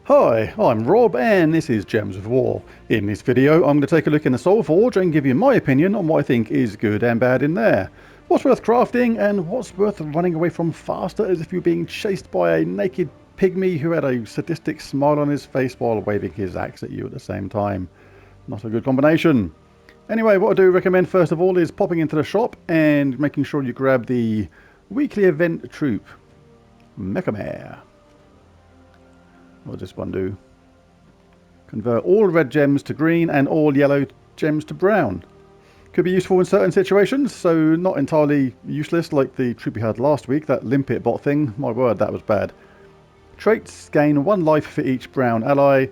Hi, I'm Rob and this is Gems of War. In this video I'm going to take a look in the Soulforge and give you my opinion on what I think is good and bad in there. What's worth crafting and what's worth running away from faster as if you're being chased by a naked pygmy who had a sadistic smile on his face while waving his axe at you at the same time. Not a good combination. Anyway, what I do recommend first of all is popping into the shop and making sure you grab the weekly event troop, Megavore. What does this one do? Convert all red gems to green and all yellow gems to brown. Could be useful in certain situations, so not entirely useless like the troop we had last week, that limpet bot thing. My word, that was bad. Traits: gain 1 life for each brown ally,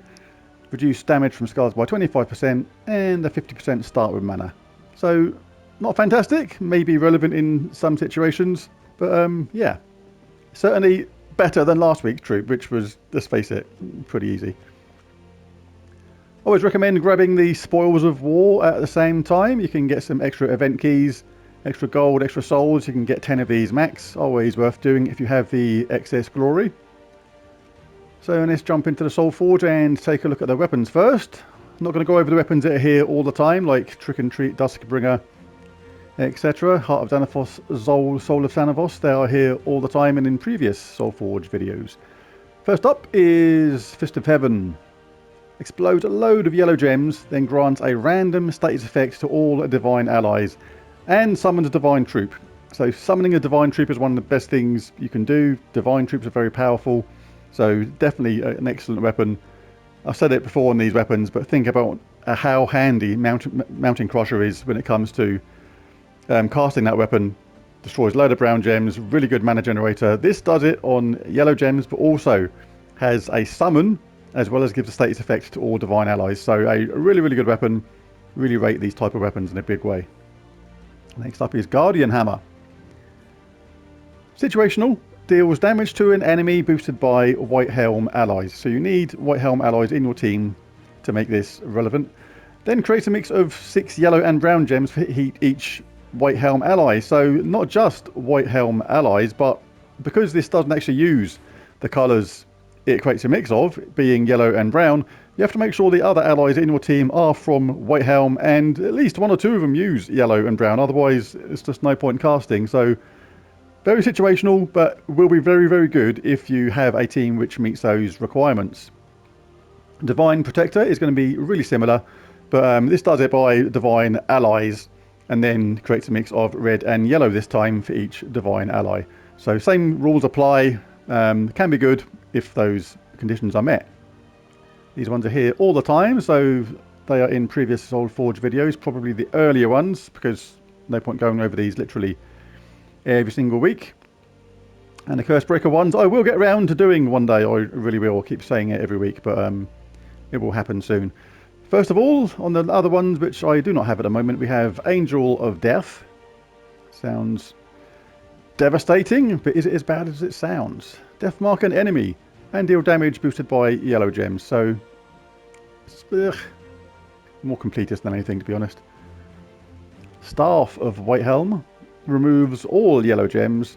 reduce damage from skulls by 25%, and a 50% start with mana. So, not fantastic, maybe relevant in some situations, but yeah. Certainly better than last week's troop, which was, let's face it, pretty easy. Always recommend grabbing the Spoils of War at the same time. You can get some extra event keys, extra gold, extra souls. You can get 10 of these max. Always worth doing if you have the excess glory. So let's jump into the Soulforge and take a look at the weapons first. I'm not going to go over the weapons that are here all the time, like Trick and Treat, Duskbringer, etc. Heart of Xanathos, Soul of Xanathos, they are here all the time and in previous Soulforge videos. First up is Fist of Heaven. Explodes a load of yellow gems, then grants a random status effect to all divine allies, and summons a divine troop. So summoning a divine troop is one of the best things you can do. Divine troops are very powerful, so definitely an excellent weapon. I've said it before on these weapons, but think about how handy Mountain Crusher is when it comes to casting that weapon. Destroys a load of brown gems, really good mana generator. This does it on yellow gems, but also has a summon, as well as gives a status effect to all divine allies. So a really, really good weapon. Really rate these type of weapons in a big way. Next up is Guardian Hammer. Situational. Deals damage to an enemy boosted by White Helm allies. So you need White Helm allies in your team to make this relevant. Then create a mix of 6 yellow and brown gems for each White Helm ally. So not just White Helm allies, but because this doesn't actually use the colours it creates a mix of, being yellow and brown, you have to make sure the other allies in your team are from White Helm, and at least 1 or 2 of them use yellow and brown, otherwise it's just no point in casting. So very situational, but will be very, very good if you have a team which meets those requirements. Divine Protector is going to be really similar, but this does it by divine allies, and then creates a mix of red and yellow this time for each divine ally. So same rules apply. Can be good if those conditions are met. These ones are here all the time, so they are in previous Soulforge videos, probably the earlier ones, because no point going over these literally every single week. And the Cursebreaker ones I will get around to doing one day. I really will. I'll keep saying it every week, but it will happen soon. First of all, on the other ones, which I do not have at the moment, we have Angel of Death. Sounds devastating, but is it as bad as it sounds? Death mark an enemy and deal damage boosted by yellow gems. So, more completist than anything, to be honest. Staff of White Helm removes all yellow gems,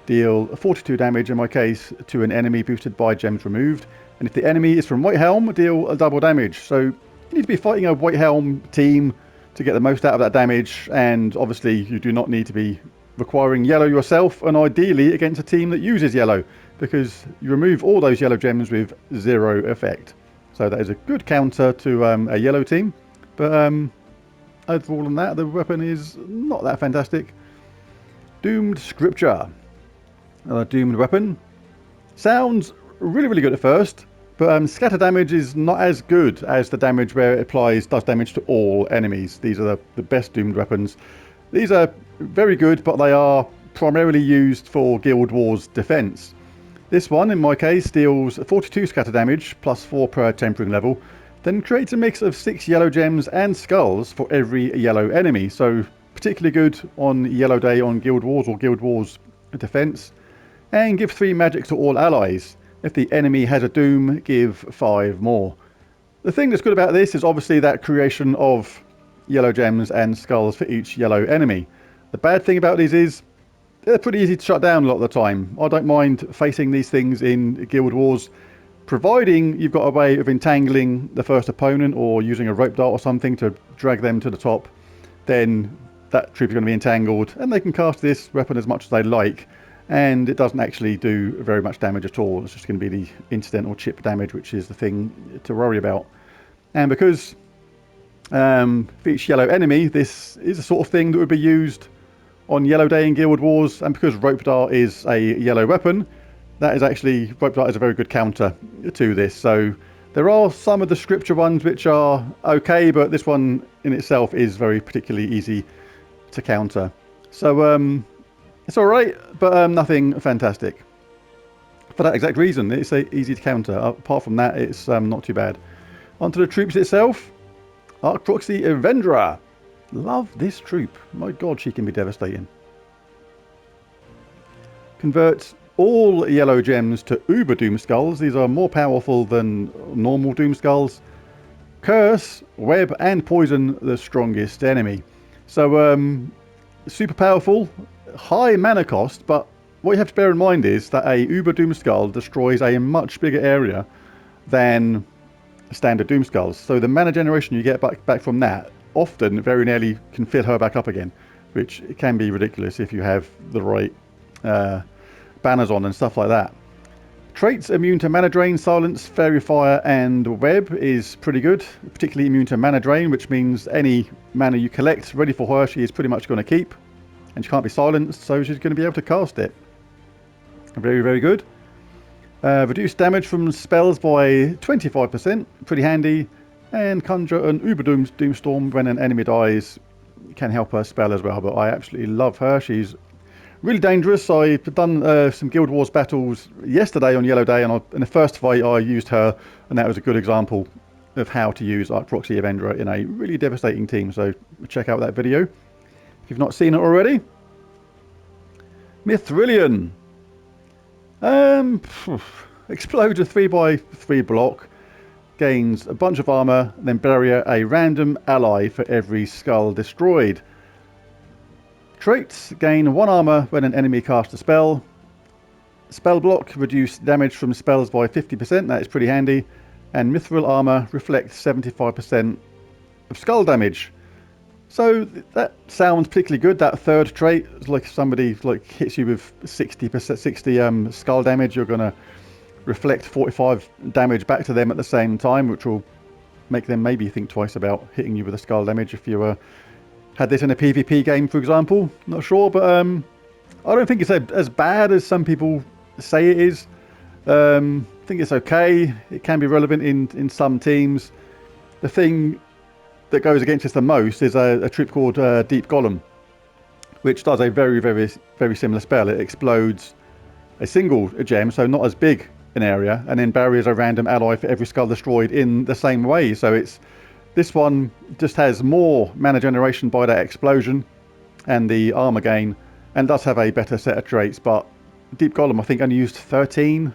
deal 42 damage in my case to an enemy boosted by gems removed, and if the enemy is from White Helm, deal a double damage. So you need to be fighting a White Helm team to get the most out of that damage, and obviously you do not need to be requiring yellow yourself, and ideally against a team that uses yellow, because you remove all those yellow gems with 0 effect. So that is a good counter to a yellow team, but overall than that, the weapon is not that fantastic. Doomed Scripture. Another doomed weapon. Sounds really, really good at first, but scatter damage is not as good as the damage where it does damage to all enemies. These are the best doomed weapons. These are very good, but they are primarily used for Guild Wars defense. This one, in my case, deals 42 scatter damage, plus 4 per tempering level, then creates a mix of 6 yellow gems and skulls for every yellow enemy. So particularly good on Yellow Day on Guild Wars or Guild Wars defense. And give 3 magic to all allies. If the enemy has a doom, give 5 more. The thing that's good about this is obviously that creation of yellow gems and skulls for each yellow enemy. The bad thing about these is they're pretty easy to shut down a lot of the time. I don't mind facing these things in Guild Wars. providing you've got a way of entangling the first opponent or using a rope dart or something to drag them to the top, then that troop is going to be entangled and they can cast this weapon as much as they like, and it doesn't actually do very much damage at all. It's just going to be the incidental chip damage, which is the thing to worry about. And because for each yellow enemy, this is the sort of thing that would be used on Yellow Day in Guild Wars, and because rope dart is a yellow weapon, that is actually, rope dart is a very good counter to this. So there are some of the scripture ones which are okay, but this one in itself is very particularly easy to counter. So it's alright, but nothing fantastic. For that exact reason, it's easy to counter. Apart from that, it's not too bad. Onto the troops itself. Archproxy Yvendra. Love this troop. My god, she can be devastating. Converts all yellow gems to Uber Doom Skulls. These are more powerful than normal Doom Skulls. Curse, web, and poison the strongest enemy. So, super powerful, high mana cost, but what you have to bear in mind is that a Uber Doom Skull destroys a much bigger area than standard Doom Skulls. So the mana generation you get back from that often very nearly can fill her back up again, which can be ridiculous if you have the right banners on and stuff like that. Traits immune to mana drain, silence, fairy fire, and web is pretty good. Particularly immune to mana drain, which means any mana you collect ready for her, she is pretty much going to keep, and she can't be silenced, so she's going to be able to cast it. Very, very good. Reduce damage from spells by 25%, pretty handy. And conjure an Uber Doomstorm when an enemy dies, can help her spell as well, but I absolutely love her. She's really dangerous. I've done some Guild Wars battles yesterday on Yellow Day, and in the first fight I used her, and that was a good example of how to use Archproxy Yvendra in a really devastating team, so check out that video if you've not seen it already. Mythic. Explodes a 3x3 block. Gains a bunch of armor, then barrier a random ally for every skull destroyed. Traits: gain 1 armor when an enemy casts a spell. Spell block, reduce damage from spells by 50%, that is pretty handy. And mithril armor reflects 75% of skull damage. So that sounds particularly good, that third trait. It's like if somebody hits you with 60 skull damage, you're going to reflect 45 damage back to them at the same time, which will make them maybe think twice about hitting you with a skull damage if you had this in a PvP game, for example. Not sure, but I don't think it's as bad as some people say it is. I think it's okay. It can be relevant in some teams. The thing that goes against us the most is a troop called Deep Golem, which does a very, very, very similar spell. It explodes a single gem, so not as big an area, and then barriers a random ally for every skull destroyed in the same way. So this one just has more mana generation by that explosion and the armor gain, and does have a better set of traits. But Deep Golem, I think, only used 13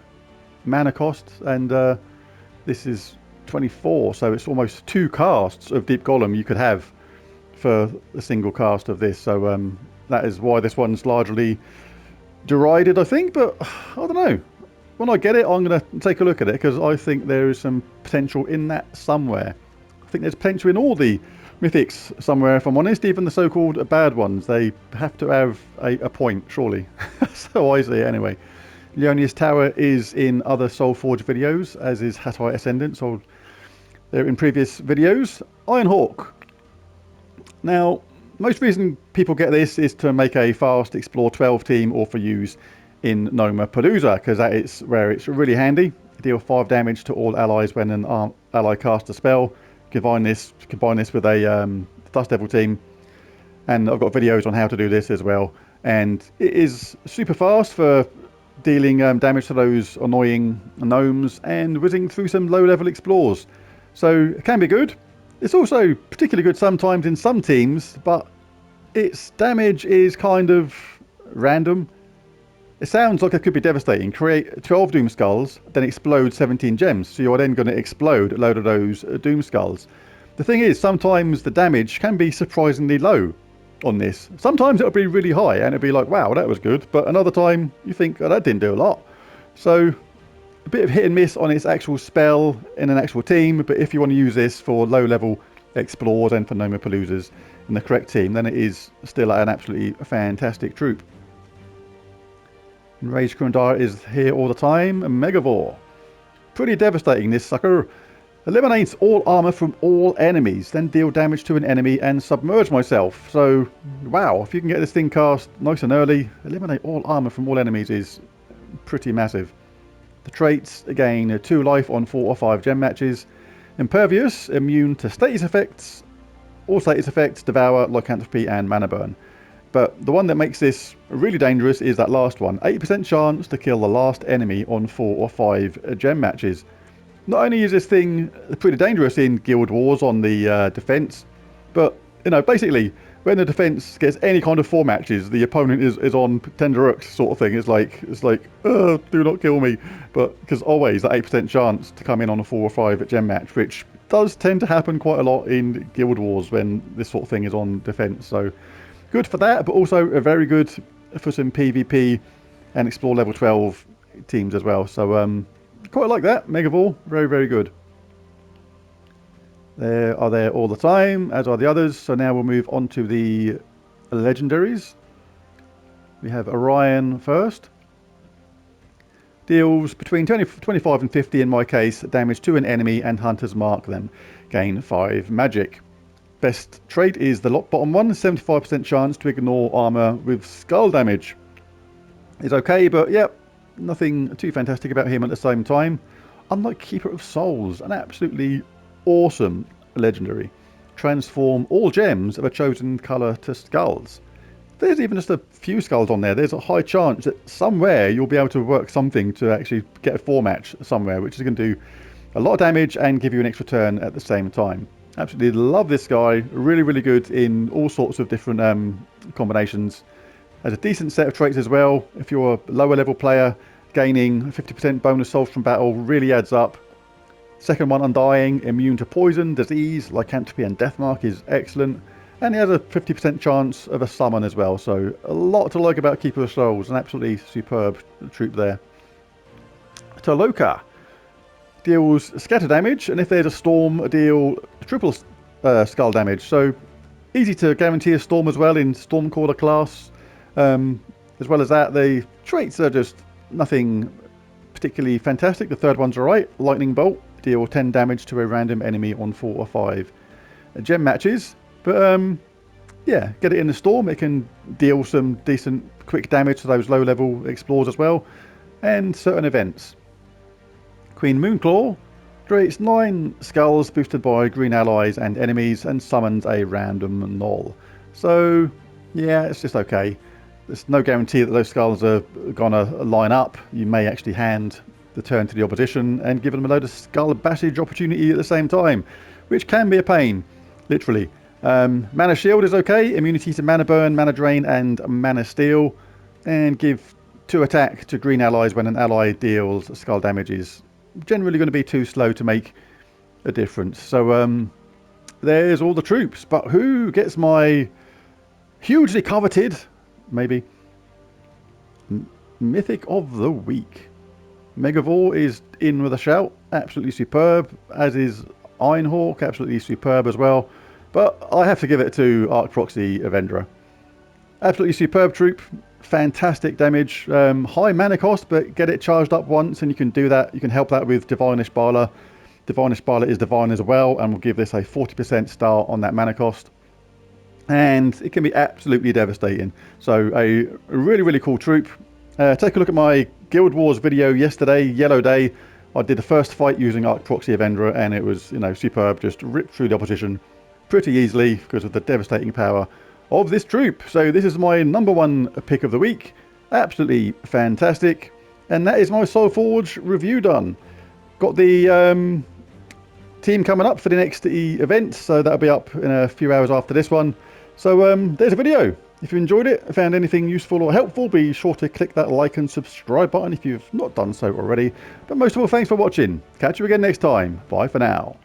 mana cost, and this is 24, so it's almost 2 casts of Deep Golem you could have for a single cast of this. So that is why this one's largely derided, I think. But I don't know. When I get it, I'm going to take a look at it, because I think there is some potential in that somewhere. I think there's potential in all the mythics somewhere, if I'm honest. Even the so-called bad ones, they have to have a point, surely. So I see it anyway. Leonius Tower is in other Soulforge videos, as is Hattai Ascendant, so they're in previous videos. Ironhawk. Now, most reason people get this is to make a fast Explore 12 team, or for use in Noma Palooza, because that is where it's really handy. Deal 5 damage to all allies when an ally casts a spell. Combine this with a Dust Devil team, and I've got videos on how to do this as well. And it is super fast for dealing damage to those annoying gnomes and whizzing through some low-level explores. So it can be good. It's also particularly good sometimes in some teams, but its damage is kind of random. It sounds like it could be devastating. Create 12 Doom Skulls, then explode 17 gems. So you're then going to explode a load of those Doom Skulls. The thing is, sometimes the damage can be surprisingly low on this. Sometimes it'll be really high and it'll be like, wow, that was good. But another time you think, oh, that didn't do a lot. So a bit of hit and miss on its actual spell in an actual team, but if you want to use this for low level explorers and for Nomapaloozas in the correct team, then it is still an absolutely fantastic troop. Rage Kurandara is here all the time. Megavore. Pretty devastating, this sucker. Eliminates all armor from all enemies, then deal damage to an enemy and submerge myself. So, wow, if you can get this thing cast nice and early, eliminate all armor from all enemies is pretty massive. The traits, again, 2 life on 4 or 5 gem matches. Impervious, immune to status effects. All status effects, Devour, Lycanthropy and Mana Burn. But the one that makes this really dangerous is that last one. 8% chance to kill the last enemy on 4 or 5 gem matches. Not only is this thing pretty dangerous in Guild Wars on the defense, but, you know, basically, when the defense gets any kind of 4 matches, the opponent is on tender hooks sort of thing. It's like, oh, do not kill me. But, because always that 8% chance to come in on a 4 or 5 gem match, which does tend to happen quite a lot in Guild Wars when this sort of thing is on defense. So, good for that, but also very good for some PvP and Explore level 12 teams as well. So, quite like that. Megavore, very, very good. They are there all the time, as are the others. So now we'll move on to the legendaries. We have Orion first. Deals between 25 and 50 in my case, damage to an enemy and hunters mark them. Gain 5 magic. Best trait is the bottom one, 75% chance to ignore armor with skull damage. Is okay, but yep, nothing too fantastic about him at the same time. Unlike Keeper of Souls, an absolutely awesome legendary. Transform all gems of a chosen colour to skulls. There's even just a few skulls on there. There's a high chance that somewhere you'll be able to work something to actually get a 4 match somewhere, which is going to do a lot of damage and give you an extra turn at the same time. Absolutely love this guy. Really, really good in all sorts of different combinations. Has a decent set of traits as well. If you're a lower level player, gaining 50% bonus souls from battle really adds up. Second one, Undying, immune to poison, disease, lycanthropy and deathmark is excellent. And he has a 50% chance of a summon as well. So a lot to like about Keeper of Souls. An absolutely superb troop there. Taloka deals scatter damage, and if there's a storm, deal triple skull damage. So easy to guarantee a storm as well in Stormcaller class. As well as that, the traits are just nothing particularly fantastic. The third one's alright. Lightning Bolt, deal 10 damage to a random enemy on 4 or 5 gem matches. But yeah, get it in the storm. It can deal some decent quick damage to those low level explorers as well. And certain events. Queen Moonclaw creates 9 skulls boosted by green allies and enemies and summons a random null. So yeah, it's just okay. There's no guarantee that those skulls are gonna line up. You may actually hand the turn to the opposition and give them a load of skull bashage opportunity at the same time, which can be a pain, literally. Mana Shield is okay. Immunity to Mana Burn, Mana Drain and Mana Steal, and give 2 attack to green allies when an ally deals skull damage is generally going to be too slow to make a difference. So there's all the troops, but who gets my hugely coveted, maybe, Mythic of the Week? Megavore is in with a shout. Absolutely superb, as is Ironhawk, absolutely superb as well. But I have to give it to Archproxy Yvendra. Absolutely superb troop, fantastic damage, high mana cost, but get it charged up once and you can do that. You can help that with Divine Ishbala. Divine Ishbala is divine as well, and will give this a 40% start on that mana cost. And it can be absolutely devastating. So a really, really cool troop. Take a look at my Guild Wars video yesterday, Yellow Day. I did the first fight using Archproxy Yvendra, and it was, you know, superb. Just ripped through the opposition pretty easily because of the devastating power of this troop. So this is my #1 pick of the week. Absolutely fantastic. And that is my Soulforge review done. Got the team coming up for the next event, so that'll be up in a few hours after this one. So there's a video. If you enjoyed it, found anything useful or helpful, be sure to click that like and subscribe button if you've not done so already. But most of all, thanks for watching. Catch you again next time. Bye for now.